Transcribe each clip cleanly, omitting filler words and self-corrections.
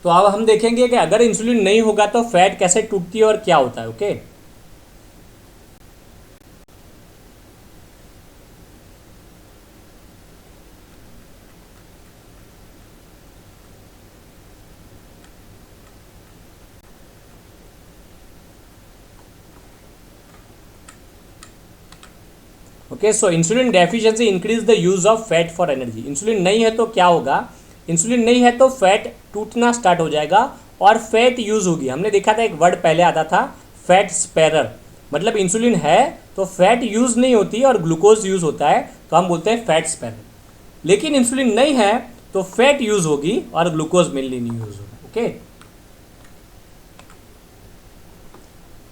तो अब हम देखेंगे कि अगर इंसुलिन नहीं होगा तो फैट कैसे टूटती है और क्या होता है। Okay, okay. So insulin deficiency increase the use of fat for energy. Insulin नहीं है तो क्या होगा, इंसुलिन नहीं है तो फैट टूटना स्टार्ट हो जाएगा और फैट यूज होगी। हमने देखा था एक वर्ड पहले आता था फैट स्पेरर, मतलब इंसुलिन है तो फैट यूज नहीं होती और ग्लूकोज यूज होता है, तो हम बोलते हैं फैट स्पेरर। लेकिन इंसुलिन नहीं है तो फैट यूज होगी और ग्लूकोज मेनली नहीं यूज होगा। ओके,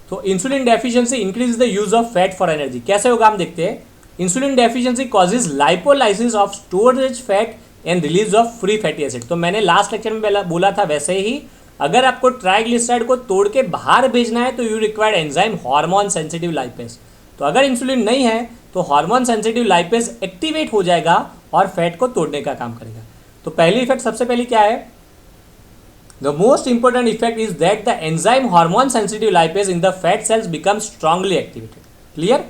तो insulin deficiency increase the use of fat for energy. कैसे होगा हम देखते हैं। Insulin deficiency causes lipolysis of storage fat and release of free fatty acid. तो मैंने लास्ट लेक्चर में बोला था वैसे ही, अगर आपको ट्राइग्लिसराइड को तोड़ के बाहर भेजना है तो you required enzyme hormone sensitive lipase. तो अगर इंसुलिन नहीं है तो हार्मोन सेंसिटिव लाइपेज एक्टिवेट हो जाएगा और फैट को तोड़ने का काम करेगा। तो पहली इफेक्ट सबसे पहली क्या है, the most important effect is that the enzyme hormone sensitive lipase in the fat cells becomes strongly activated. Clear?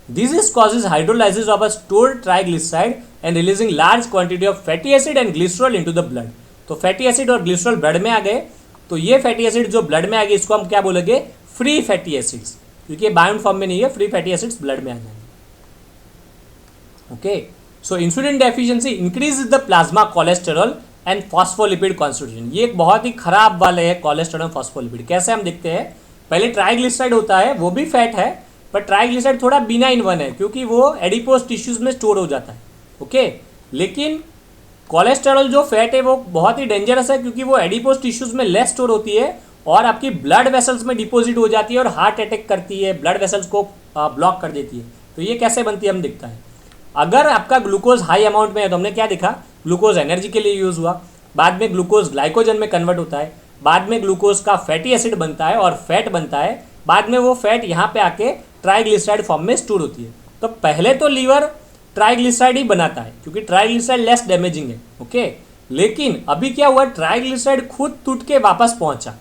This causes hydrolysis of a stored triglyceride and releasing large quantity of fatty acid and glycerol into the blood. तो fatty acid और glycerol blood में आ गए, तो ये fatty acid जो blood में आ गए इसको हम क्या बोलेंगे, free fatty acids, क्योंकि ये बाउंड फॉर्म में नहीं है, free fatty acids blood में आ जाएंगे। Okay, so insulin deficiency increase the plasma cholesterol and phospholipid constitution. ये एक बहुत ही खराब वाले है कोलेस्ट्रॉल और फॉस्फोलिपिड। कैसे हम देखते हैं, पहले ट्राइग्लिसराइड होता है, वो भी फैट है, पर ट्राइग्लिसराइड थोड़ा बिनाइन वन है क्योंकि वो एडिपोज टिश्यूज में स्टोर हो जाता है। ओके, लेकिन कोलेस्ट्रॉल जो फैट है वो बहुत ही डेंजरस है क्योंकि वो एडिपोज टिश्यूज में लेस स्टोर होती है और आपकी ब्लड वेसल्स में डिपोजिट हो जाती है और हार्ट अटैक करती है, ब्लड वेसल्स को ब्लॉक कर देती है। तो ये कैसे बनती है हम देखता है। अगर आपका ग्लूकोज हाई अमाउंट में है तो हमने क्या देखा, ग्लूकोज एनर्जी के लिए यूज़ हुआ, बाद में ग्लूकोज ग्लाइकोजन में कन्वर्ट होता है, बाद में ग्लूकोज का फैटी एसिड बनता है और फैट बनता है, बाद में वो फैट यहाँ पे आके ट्राइग्लिसराइड फॉर्म में स्टोर होती है। तो पहले तो लीवर ट्राइग्लिसराइड ही बनाता है क्योंकि ट्राइग्लिसराइड लेस डैमेजिंग है। ओके, लेकिन अभी क्या हुआ, ट्राइग्लिसराइड खुद टूट के वापस पहुंचा।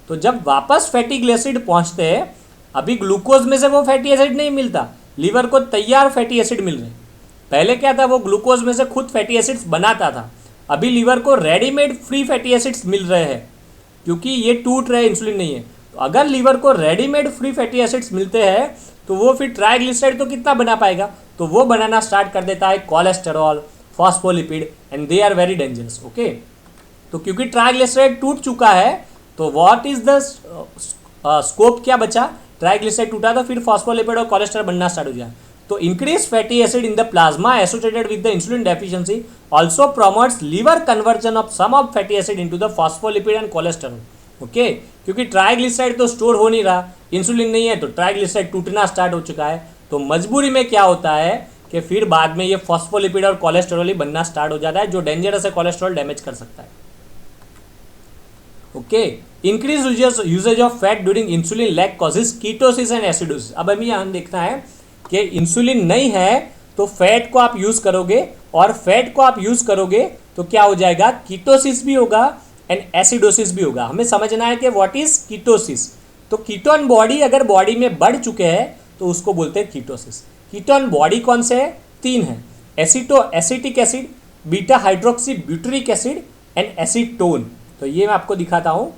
तो जब वापस फैटी एसिड पहुंचते हैं, अभी ग्लूकोज में से वो फैटी एसिड नहीं मिलता, लीवर को तैयार फैटी एसिड मिल रहे हैं। पहले क्या था, वो ग्लूकोज में से खुद फैटी एसिड्स बनाता था, अभी लीवर को रेडीमेड फ्री फैटी एसिड्स मिल रहे हैं क्योंकि ये टूट रहे, इंसुलिन नहीं है। तो अगर लीवर को रेडीमेड फ्री फैटी एसिड्स मिलते हैं तो वो फिर ट्राइग्लिसराइड तो कितना बना पाएगा, तो वो बनाना स्टार्ट कर देता है cholesterol, phospholipid, and they are very dangerous. Okay, तो क्योंकि ट्राइग्लिसराइड टूट चुका है तो व्हाट इज द स्कोप, क्या बचा, ट्राइग्लिसराइड टूटा तो फिर फॉस्फोलिपिड और कोलेस्टेरॉल बनना स्टार्ट हो जाए। तो increased fatty acid in the plasma associated with the insulin deficiency also promotes liver conversion of some of fatty acid into the phospholipid and cholesterol. Okay, क्योंकि ट्राइग्लिसराइड तो स्टोर हो नहीं रहा, इंसुलिन नहीं है तो ट्राइग्लिसराइड टूटना स्टार्ट हो चुका है। तो मजबूरी में क्या होता है कि फिर बाद में ये फॉस्फोलिपिड और कोलेस्टेरॉल ही बनना स्टार्ट हो जाता है जो डेंजरस है, कोलेस्टेरॉल डैमेज कर सकता है। Okay, increase usage of fat during insulin lack causes ketosis and acidosis. अब हमें यहाँ देखना है कि इंसुलिन नहीं है तो फैट को आप यूज़ करोगे और फैट को आप यूज़ करोगे तो क्या हो जाएगा, कीटोसिस भी होगा एंड एसिडोसिस भी होगा। हमें समझना है कि व्हाट इज कीटोसिस। तो कीटोन बॉडी अगर बॉडी में बढ़ चुके हैं तो उसको बोलते हैं कीटोसिस। कीटोन बॉडी कौन से है, 3 है, acetic acid, beta hydroxy butyric acid and acetone. तो ये मैं आपको दिखाता हूँ,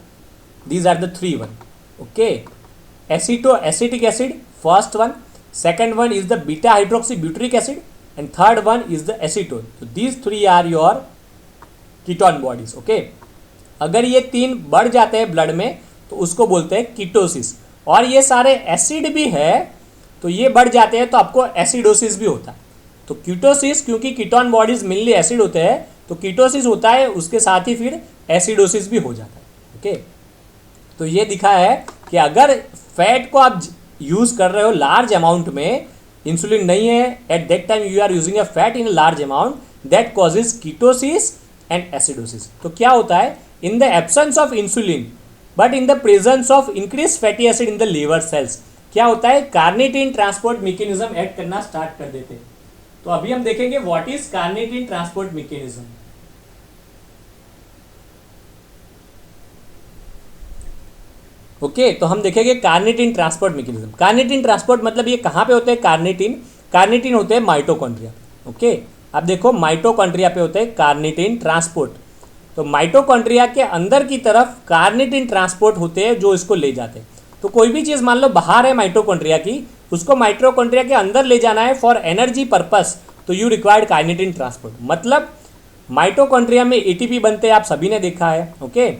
these are the 3 one. Okay, acetic acid first one, second one is the beta hydroxy butyric acid and third one is the acetone. So these 3 are your ketone bodies. Okay, अगर ये 3 बढ़ जाते हैं ब्लड में तो उसको बोलते हैं कीटोसिस, और ये सारे एसिड भी है तो ये बढ़ जाते हैं तो आपको एसिडोसिस भी होता है। तो कीटोसिस, क्योंकि कीटोन बॉडीज मेनली एसिड होते हैं तो कीटोसिस होता है, उसके साथ ही फिर एसिडोसिस भी हो जाता है। ओके, तो ये दिखा है कि अगर फैट को आप यूज कर रहे हो लार्ज अमाउंट में, इंसुलिन नहीं है, at that time you are using a fat in large amount, that causes ketosis and acidosis. तो क्या होता है, in the absence of insulin but in the presence of increase fatty acid in the liver cells, क्या होता है, carnitine transport mechanism add करना start कर देते हैं। तो अभी हम देखेंगे what is carnitine transport mechanism. Okay, तो हम देखेंगे carnitine transport mechanism. Carnitine transport मतलब ये कहाँ पे होते हैं? कार्निटिन, कार्निटिन होते हैं माइटोकॉन्ड्रिया। ओके, अब देखो माइटोकॉन्ड्रिया पे होते हैं कार्निटिन ट्रांसपोर्ट। तो माइटोकॉन्ड्रिया के अंदर की तरफ कार्निटिन ट्रांसपोर्ट होते हैं जो इसको ले जाते हैं। तो कोई भी चीज़ मान लो बाहर है माइटोकॉन्ड्रिया की, उसको माइटोकॉन्ड्रिया के अंदर ले जाना है फॉर एनर्जी पर्पस, तो यू रिक्वायर्ड कार्निटिन ट्रांसपोर्ट। मतलब माइटोकॉन्ड्रिया में एटीपी बनते हैं, आप सभी ने देखा है। ओके,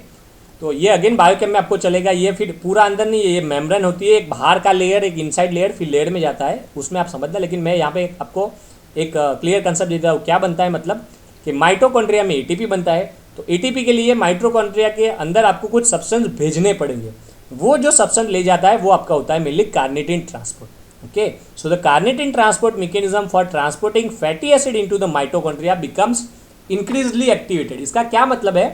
तो ये अगेन बायोकेम में आपको चलेगा। ये फिर पूरा अंदर नहीं, ये मेम्ब्रेन होती है, एक बाहर का लेयर, एक इनसाइड लेयर, फिर लेयर में जाता है, उसमें आप समझना। लेकिन मैं यहाँ पे आपको एक क्लियर कंसेप्ट देता हूँ क्या बनता है। मतलब कि माइटोकॉन्ड्रिया में एटीपी बनता है, तो एटीपी के लिए माइटोकॉन्ड्रिया के अंदर आपको कुछ सब्सटेंस भेजने पड़ेंगे। वो जो सब्सटेंस ले जाता है वो आपका होता है mainly carnitine transport. Okay, so the carnitine transport mechanism for transporting fatty acid into the mitochondria becomes increasingly activated. इसका क्या मतलब है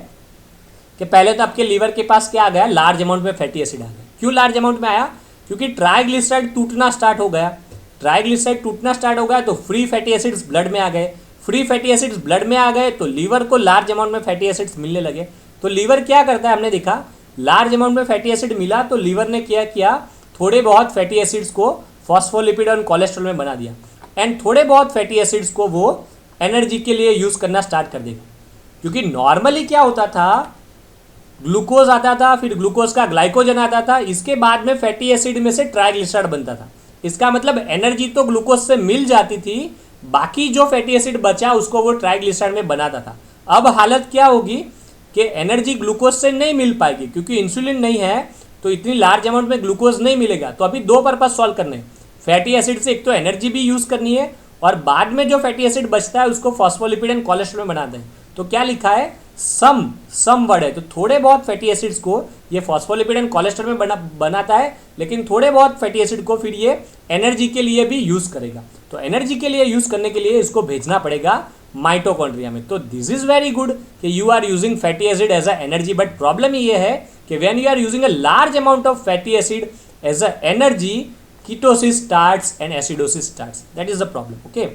कि पहले तो आपके लीवर के पास क्या आ गया? लार्ज अमाउंट में फैटी एसिड आ गया। क्यों लार्ज अमाउंट में आया? क्योंकि ट्राइग्लिसराइड टूटना स्टार्ट हो गया। ट्राइग्लिसराइड टूटना स्टार्ट हो गया तो फ्री फैटी एसिड्स ब्लड में आ गए। फ्री फैटी एसिड्स ब्लड में आ गए तो लीवर को लार्ज अमाउंट में फैटी एसिड्स मिलने लगे। तो लीवर क्या करता है? हमने देखा लार्ज अमाउंट में फैटी एसिड मिला तो लीवर ने क्या किया? थोड़े बहुत फैटी एसिड्स को फॉस्फोलिपिड और कोलेस्ट्रॉल में बना दिया, एंड थोड़े बहुत फैटी एसिड्स को वो एनर्जी के लिए यूज़ करना स्टार्ट कर देगा। क्योंकि नॉर्मली क्या होता था, ग्लूकोज आता था, फिर ग्लूकोज का ग्लाइकोजन आता था, इसके बाद में फैटी एसिड में से ट्राइग्लिसराइड बनता था। इसका मतलब एनर्जी तो ग्लूकोज से मिल जाती थी, बाकी जो फैटी एसिड बचा उसको वो ट्राइग्लिसराइड में बनाता था। अब हालत क्या होगी कि एनर्जी ग्लूकोज से नहीं मिल पाएगी, क्योंकि इंसुलिन नहीं है तो इतनी लार्ज अमाउंट में ग्लूकोज नहीं मिलेगा। तो अभी दो पर्पज सॉल्व करने हैं। फैटी एसिड से एक तो एनर्जी भी यूज़ करनी है, और बाद में जो फैटी एसिड बचता है उसको फॉस्फोलिपिड एंड कोलेस्ट्रॉल में बनाते हैं। तो क्या लिखा है? सम वर्ड है। तो थोड़े बहुत फैटी एसिड्स को ये फॉस्फोलिपिड एंड कोलेस्ट्रॉल में बनाता है, लेकिन थोड़े बहुत फैटी एसिड को फिर ये एनर्जी के लिए भी यूज़ करेगा। तो एनर्जी के लिए यूज़ करने के लिए इसको भेजना पड़ेगा माइटोकॉन्ड्रिया में। तो दिस इज वेरी गुड कि you are using fatty acid as a energy, but problem ये है कि when you are using a large amount of fatty acid as a energy, ketosis starts and acidosis starts. That is the problem. Okay,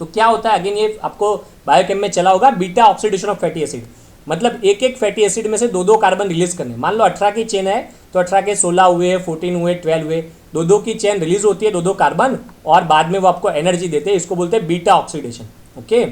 तो क्या होता है? Again ये आपको biochem में चला होगा, beta oxidation of fatty acid. मतलब एक एक फैटी एसिड में से दो दो कार्बन रिलीज करने। मान लो 18 की चेन है तो 18 के 16 हुए, 14 हुए, 12 हुए, दो दो की चेन रिलीज होती है, दो दो कार्बन, और बाद में वो आपको एनर्जी देते हैं। इसको बोलते हैं बीटा ऑक्सीडेशन। ओके,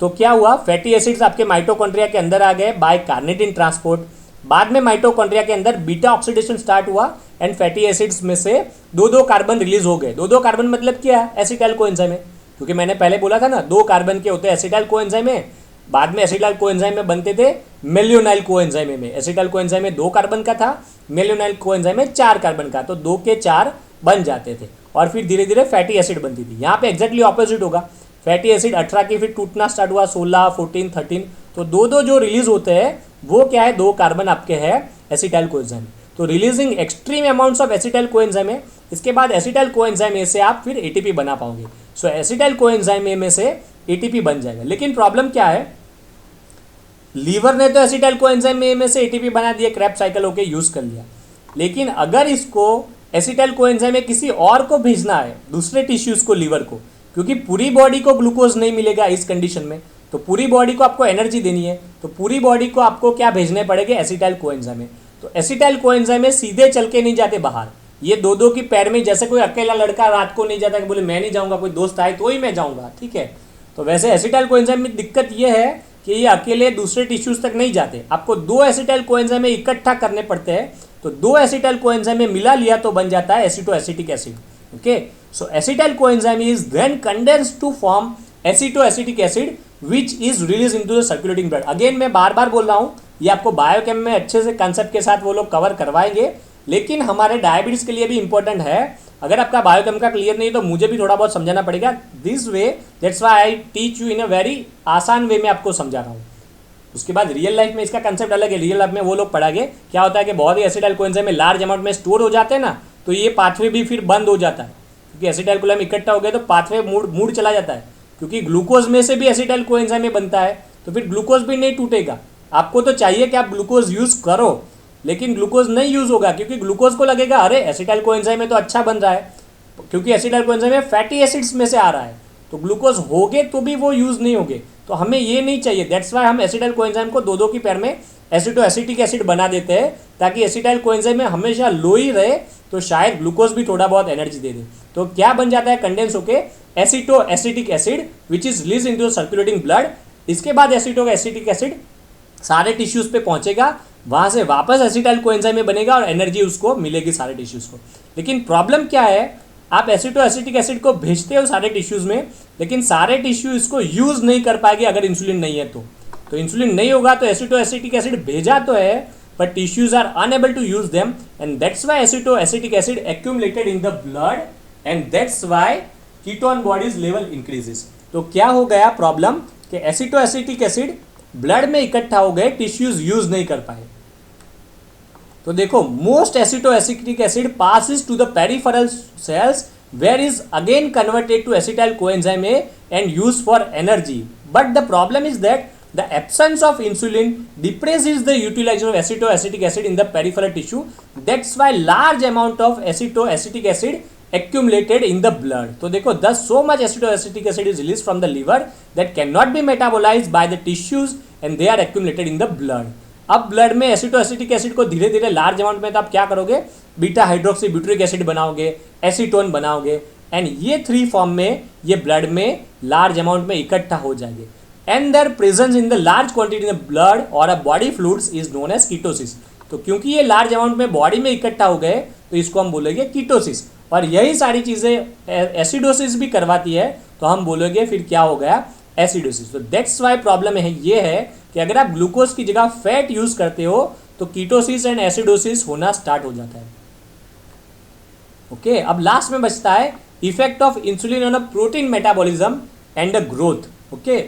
तो क्या हुआ? फैटी एसिड्स आपके माइटोकॉन्ड्रिया के अंदर आ गए बाय कार्निटिन ट्रांसपोर्ट। बाद में माइटोकॉन्ड्रिया के अंदर बीटा ऑक्सीडेशन स्टार्ट हुआ, एंड फैटी एसिड्स में से दो दो कार्बन रिलीज हो गए। दो दो कार्बन मतलब क्या है? एसिटाइल कोएंजाइम है। क्योंकि मैंने पहले बोला था ना, दो कार्बन के होते हैं एसिटाइल कोएंजाइम में, बाद में एसिटाइल कोएंजाइम में बनते थे मेल्योनाइल कोएंजाइम में। एसिटाइल कोएंजाइम में 2 कार्बन का था, मेल्योनाइल कोएंजाइम में 4 कार्बन का, तो 2 के 4 बन जाते थे, और फिर धीरे धीरे फैटी एसिड बनती थी। यहाँ पे एग्जैक्टली ऑपोजिट होगा। फैटी एसिड 18 की फिर टूटना स्टार्ट हुआ, 16, 14, 13, तो दो दो जो रिलीज होते हैं वो क्या है? 2 कार्बन आपके है एसिटाइल कोएंजाइम। तो releasing extreme amounts of acetyl coenzyme है। इसके बाद एसिटाइल कोएंजाइम ए से आप फिर एटीपी बना पाओगे। सो एसिटाइल कोएंजाइम ए में से एटीपी बन जाएगा। लेकिन प्रॉब्लम क्या है? लीवर ने तो एसिटाइल कोएंजाइम ए में से एटीपी बना दिया, क्रैब साइकिल होके यूज कर लिया। लेकिन अगर इसको एसिटाइल कोएंजाइम ए किसी और को भेजना है, दूसरे टिश्यूज को, लीवर को, क्योंकि पूरी बॉडी को ग्लूकोज नहीं मिलेगा इस कंडीशन में, तो पूरी बॉडी को आपको एनर्जी देनी है, तो पूरी बॉडी को आपको क्या भेजने पड़ेंगे? Acetyl coenzyme A. तो एसिटाइल कोएंजाइम ए सीधे चल के नहीं जाते बाहर, ये दो दो की पैर में। जैसे कोई अकेला लड़का रात को नहीं जाता कि बोले मैं नहीं जाऊंगा, कोई दोस्त आए तो ही मैं जाऊंगा, ठीक है। तो वैसे एसिटाइल कोएंजाइम में दिक्कत ये है कि ये अकेले दूसरे टिश्यूज तक नहीं जाते, आपको 2 एसिटाइल कोएंजाइम में इकट्ठा करने पड़ते हैं। तो 2 एसिटाइल कोएंजाइम में मिला लिया तो बन जाता है acetoacetic acid. Okay, so acetyl coenzyme is then condensed to form acetoacetic acid which is release into the circulating blood. Again मैं बार बार बोल रहा हूँ, ये आपको बायोकेम में अच्छे से कंसेप्ट के साथ वो लोग कवर करवाएंगे, लेकिन हमारे डायबिटीज के लिए भी इंपॉर्टेंट है। अगर आपका बायोकेम का क्लियर नहीं तो मुझे भी थोड़ा बहुत समझाना पड़ेगा। This way, that's why I teach you in a very आसान वे में आपको समझा रहा हूँ। उसके बाद रियल लाइफ में इसका कंसेप्ट अलग है। रियल लाइफ में वो लोग पढ़ाएंगे क्या होता है कि बहुत ही एसिटाइल कोएंजाइम में लार्ज अमाउंट में स्टोर हो जाते हैं ना, तो ये पाथवे भी फिर बंद हो जाता है, क्योंकि एसिटाइल कोएंजाइम इकट्ठा हो गया तो पाथवे मूड चला जाता है। क्योंकि ग्लूकोज में से भी एसिटाइल कोएंजाइम में बनता है, तो फिर ग्लूकोज भी नहीं टूटेगा। आपको तो चाहिए कि आप ग्लूकोज यूज़ करो, लेकिन ग्लूकोज नहीं यूज़ होगा, क्योंकि ग्लूकोज को लगेगा अरे एसिटाइल कोएंजाइम में तो अच्छा बन रहा है, क्योंकि एसिटाइल कोएंजाइम में फैटी एसिड्स में से आ रहा है, तो ग्लूकोज होगे तो भी वो यूज़ नहीं होगे। तो हमें ये नहीं चाहिए, दैट्स वाई हम एसिटाइल कोएंजाइम को 2-2 की पैर में एसिटो एसिटिक एसिड बना देते हैं ताकि एसिटाइल कोएंजाइम में हमेशा लो ही रहे, तो शायद ग्लूकोज भी थोड़ा बहुत एनर्जी दे दे। तो क्या बन जाता है कंडेंस होके aceto acetic acid which is release into circulating blood. इसके बाद एसिटो एसिटिक एसिड सारे टिश्यूज पे पहुंचेगा, वहां से वापस एसिटाइल कोएंजाइम में बनेगा और एनर्जी उसको मिलेगी सारे टिश्यूज को। लेकिन प्रॉब्लम क्या है, आप एसिटो एसिटिक एसिड को भेजते हो सारे टिश्यूज में, लेकिन सारे टिश्यू इसको यूज नहीं कर पाएंगे अगर इंसुलिन नहीं है तो इंसुलिन नहीं होगा तो एसिटो एसिटिक एसिड भेजा तो है but tissues are unable to use them, and that's why acetoacetic acid accumulated in the blood, and that's why ketone bodies level increases। तो क्या हो गया प्रॉब्लम कि एसिटोएसिटिक एसिड ब्लड में इकट्ठा हो गए, टिश्यूज यूज नहीं कर पाए। तो देखो most acetoacetic acid passes to the peripheral cells where is again converted to acetyl coenzyme A and used for energy, but the problem is that the absence of insulin depresses the utilization of acetoacetic acid in the peripheral tissue, that's why large amount of acetoacetic acid accumulated in the blood। तो देखो thus so much acetoacetic acid is released from the liver that cannot be metabolized by the tissues and they are accumulated in the blood। अब blood में एसिटोएसिटिक acid को धीरे धीरे large amount में तो आप क्या करोगे, बीटा हाइड्रोक्सी ब्यूटरिक एसिड बनाओगे, एसीटोन बनाओगे, एंड ये 3 फॉर्म में ये ब्लड में लार्ज अमाउंट में इकट्ठा हो जाएंगे, and their presence in the large quantity in the blood और a body fluids is known as ketosis. तो क्योंकि ये लार्ज अमाउंट में बॉडी में इकट्ठा हो गए तो इसको हम बोलेंगे कीटोसिस, और यही सारी चीज़ें एसिडोसिस भी करवाती है, तो हम बोलेंगे फिर क्या हो गया एसिडोसिस। तो दैट्स वाई प्रॉब्लम है ये है कि अगर आप ग्लूकोज की जगह फैट यूज करते हो तो कीटोसिस एंड एसिडोसिस होना स्टार्ट हो जाता है। ओके, अब लास्ट में बचता है effect of insulin on a protein metabolism and a growth. Okay,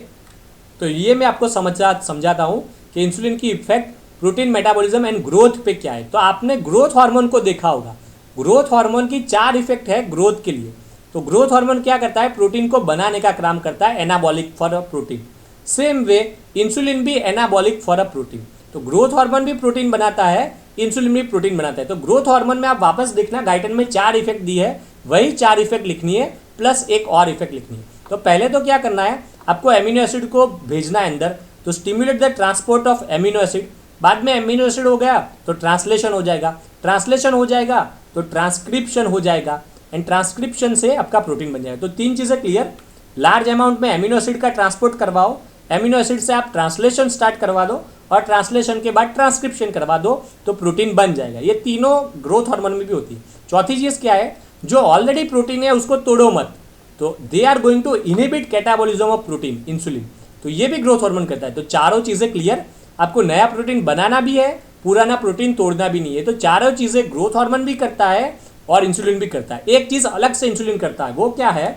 तो ये मैं आपको समझाता हूँ कि इंसुलिन की effect protein metabolism and growth पे क्या है। तो आपने ग्रोथ हार्मोन को देखा होगा, ग्रोथ हार्मोन की 4 इफेक्ट है ग्रोथ के लिए। तो ग्रोथ हार्मोन क्या करता है, प्रोटीन को बनाने का काम करता है, anabolic for a protein. Same way insulin भी एनाबॉलिक फॉर अ प्रोटीन। तो ग्रोथ हार्मोन भी प्रोटीन बनाता है, इंसुलिन भी प्रोटीन बनाता है। तो ग्रोथ हार्मोन में आप वापस देखना गाइडन में 4 इफेक्ट दी है, वही 4 इफेक्ट लिखनी है प्लस एक और इफेक्ट लिखनी है। तो पहले तो क्या करना है, आपको एमिनो एसिड को भेजना है अंदर, तो stimulate the transport of amino acid. बाद में एमिनो एसिड हो गया तो ट्रांसलेशन हो जाएगा, ट्रांसलेशन हो जाएगा तो ट्रांसक्रिप्शन हो जाएगा, एंड ट्रांसक्रिप्शन से आपका प्रोटीन बन जाएगा। तो 3 चीज़ें क्लियर, लार्ज अमाउंट में एमिनो एसिड का ट्रांसपोर्ट करवाओ, एमिनो एसिड से आप ट्रांसलेशन स्टार्ट करवा दो, और ट्रांसलेशन के बाद ट्रांसक्रिप्शन करवा दो तो प्रोटीन बन जाएगा। ये तीनों ग्रोथ हार्मोन में भी होती है। चौथी चीज़ क्या है, जो ऑलरेडी प्रोटीन है उसको तोड़ो मत, तो they are going to inhibit catabolism of protein, insulin. तो ये भी ग्रोथ हार्मोन करता है। तो चारों चीज़ें क्लियर, आपको नया प्रोटीन बनाना भी है, पुराना प्रोटीन तोड़ना भी नहीं है। तो चारों चीज़ें ग्रोथ हार्मोन भी करता है और इंसुलिन भी करता है। एक चीज़ अलग से इंसुलिन करता है, वो क्या है,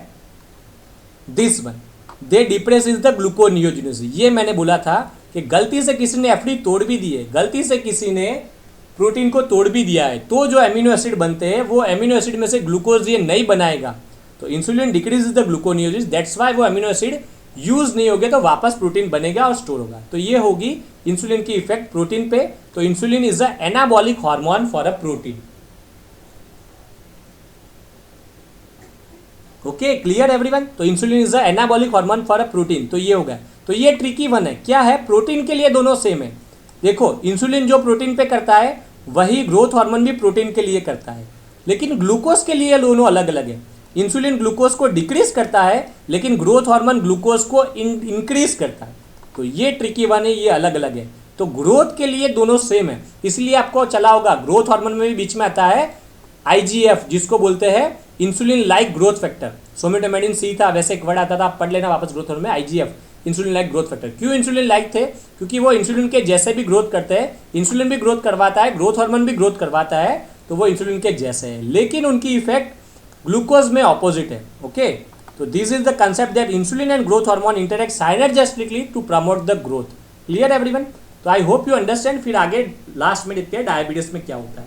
this one, they depress is the gluconeogenesis. ये मैंने बोला था कि गलती से किसी ने एफडी तोड़ भी दी है, गलती से किसी ने प्रोटीन को तोड़ भी दिया है, तो जो एमिनो एसिड बनते हैं वो एमिनो एसिड में से ग्लूकोज ये नहीं बनाएगा। तो insulin decrease the gluconeogenesis, that's why वो एमिनो एसिड यूज नहीं होगे तो वापस प्रोटीन बनेगा और स्टोर होगा। तो ये होगी इंसुलिन की इफेक्ट प्रोटीन पे। तो insulin is a anabolic hormone for a protein. Okay, clear everyone. तो insulin is a anabolic hormone for a protein. तो ये हो गया। तो ये ट्रिकी वन है, क्या है, प्रोटीन के लिए दोनों सेम है। देखो इंसुलिन जो प्रोटीन पे करता है वही ग्रोथ हार्मोन भी प्रोटीन के लिए करता है, लेकिन ग्लूकोज के लिए दोनों अलग अलग है। इंसुलिन ग्लूकोज को डिक्रीज करता है, लेकिन ग्रोथ हार्मोन ग्लूकोज को इंक्रीज करता है। तो ये ट्रिकी वन है, ये अलग अलग है। तो ग्रोथ के लिए दोनों सेम है, इसलिए आपको चला होगा ग्रोथ हार्मोन में भी बीच में आता है IGF, जिसको बोलते हैं इंसुलिन लाइक ग्रोथ फैक्टर। सोमेटोमेडिन सी था, वैसे एक वर्ड आता था, आप पढ़ लेना वापस ग्रोथ हार्मोन में, IGF, insulin like growth factor. क्यों इंसुलिन लाइक थे, क्योंकि वो इंसुलिन के जैसे भी ग्रोथ करते हैं, इंसुलिन भी ग्रोथ करवाता है, ग्रोथ हार्मोन भी ग्रोथ करवाता है, तो वो इंसुलिन के जैसे है, लेकिन उनकी इफेक्ट ग्लूकोज में ऑपोजिट है। ओके, तो this is the concept that insulin and growth hormone interact synergistically to promote the growth. Clear everyone. तो आई होप यू अंडरस्टैंड। फिर आगे लास्ट में देखते हैं डायबिटीज में क्या होता है।